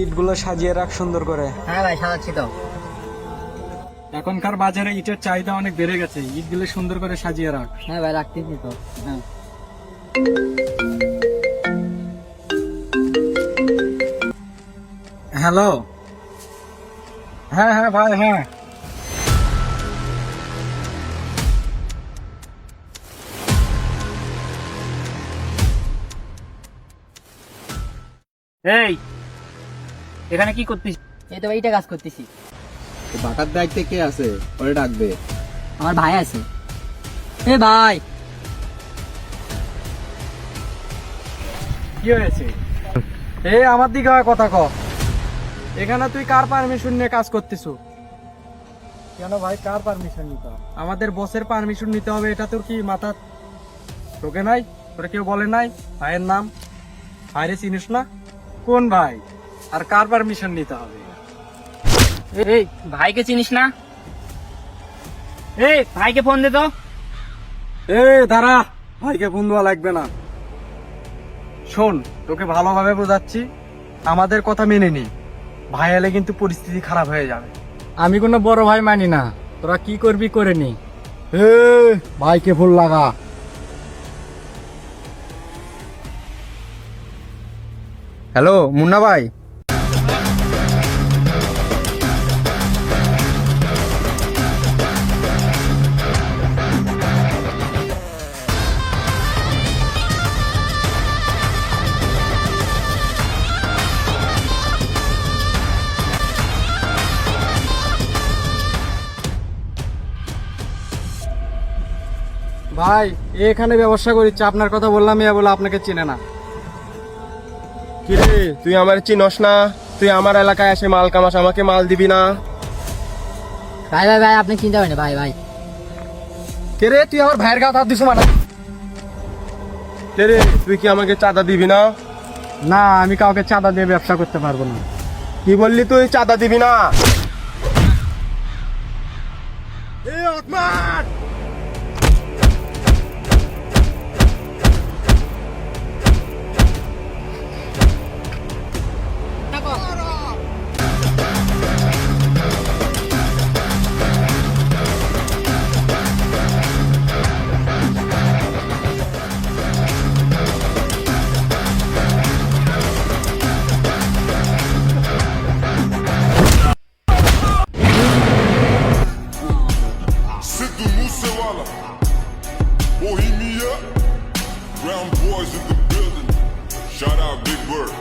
ইটগুলো সাজিয়ে রাখ সুন্দর করে। হ্যাঁ ভাই, সাজাচ্ছি তো। এখনকার বাজারে ইটের চাহিদা অনেক বেড়ে গেছে, ইটগুলো সুন্দর করে সাজিয়ে রাখ। হ্যাঁ ভাই, রাখতেছি তো। হ্যাঁ। হ্যালো। হ্যাঁ হ্যাঁ ভাই, হ্যাঁ। এই, এখানে কি করতিস? এই তো এইটা কাজ করতেছি। বাটার দায়িত্বে কে আছে ওরে ডাকবে? আমার ভাই আছে। এ ভাই, কি হয়েছে? আমার দিকে কথা ক। এখানে তুই কার পারমিশন নিয়ে কাজ করতেছ? কেন ভাই, কার পারমিশন নিতে হবে? আমাদের বসের পারমিশন নিতে হবে, এটা তোর কি মাথা তোকে নাই? তোরা কেউ বলে নাই ভাইয়ের নাম? ভাইরে চিনিস না? কোন ভাই? আর কার পারমিশন নিতে হবে? এই, ভাইকে চিনিস না? এই, ভাইকে ফোন দে তো। দাঁড়া, ভাইকে ফোন দেওয়া লাগবে না। শোন, তোকে ভালোভাবে বোঝাচ্ছি, আমাদের কথা মেনে নি। ভাই এলে কিন্তু পরিস্থিতি খারাপ হয়ে যাবে। আমি কোনো বড় ভাই মানি না, তোরা কি করবি করে নি। ভাইকে ফোন লাগা। হ্যালো মুন্না ভাই। ভাই, এখানে ব্যবসা করিচ্ছে, আপনার কথা বললাম, এ বলে আপনাকে চিনে না। কিরে তুই আমার চিনস না? তুই আমার এলাকায় এসে মাল কামাস, আমাকে মাল দিবি না? ভাই ভাই ভাই, আপনি চিন্তা করেন ভাই ভাই। কে রে, তুই আমার ভাইয়ের গায়ে হাত দিছ মানে? রে তুই কি আমাকে চাঁদা দিবি না? না, আমি কাউকে চাঁদা দিয়ে ব্যবসা করতে পারবো না। কি বললি তুই চাঁদা দিবি না? Sidhu Moosewala, Bohemia, Brown Boys in the building. Shout out Big Bird.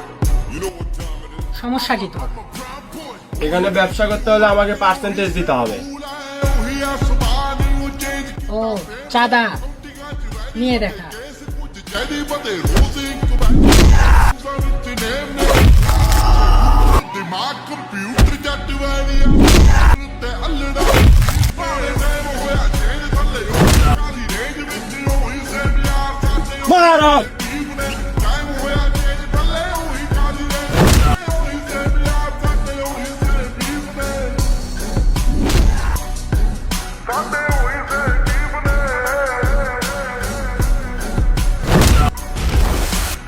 You know what time it is? সমস্যা কি তোর? এখানে ব্যবসা করতে হলে আমাকে পার্সেন্টেজ দিতে হবে। He has somebody who change ও চাঁদা নিয়ে দেখা। Jadi but they losing to back. दिमाग कंप्यूटर जट वालिया ते अल्लड़ा मारे नैन होया चेंज थल्ले काली रेंज विच होई से प्यार साथे मारो टाइम होया चेंज थल्ले होई काली रेंज होई से प्यार साथे होई से बीस में साथे होई से जीव ने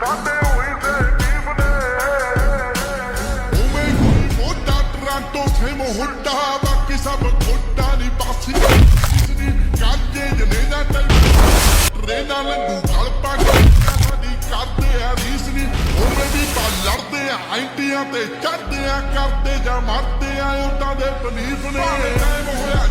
साथे होई से जीव ने उमे कोई मोटा टरांटो थे मोहड्डा बाकी सब खोटा नहीं पासी जिसनी काजे जनेजा तल ट्रेना लंगू गल पा साडी करदे आ रीसनी उमे भी पा लड़दे आ आंटियां ते चढ़दे आ करदे जा मरदे आ उटां दे पनीस ने टाइम होया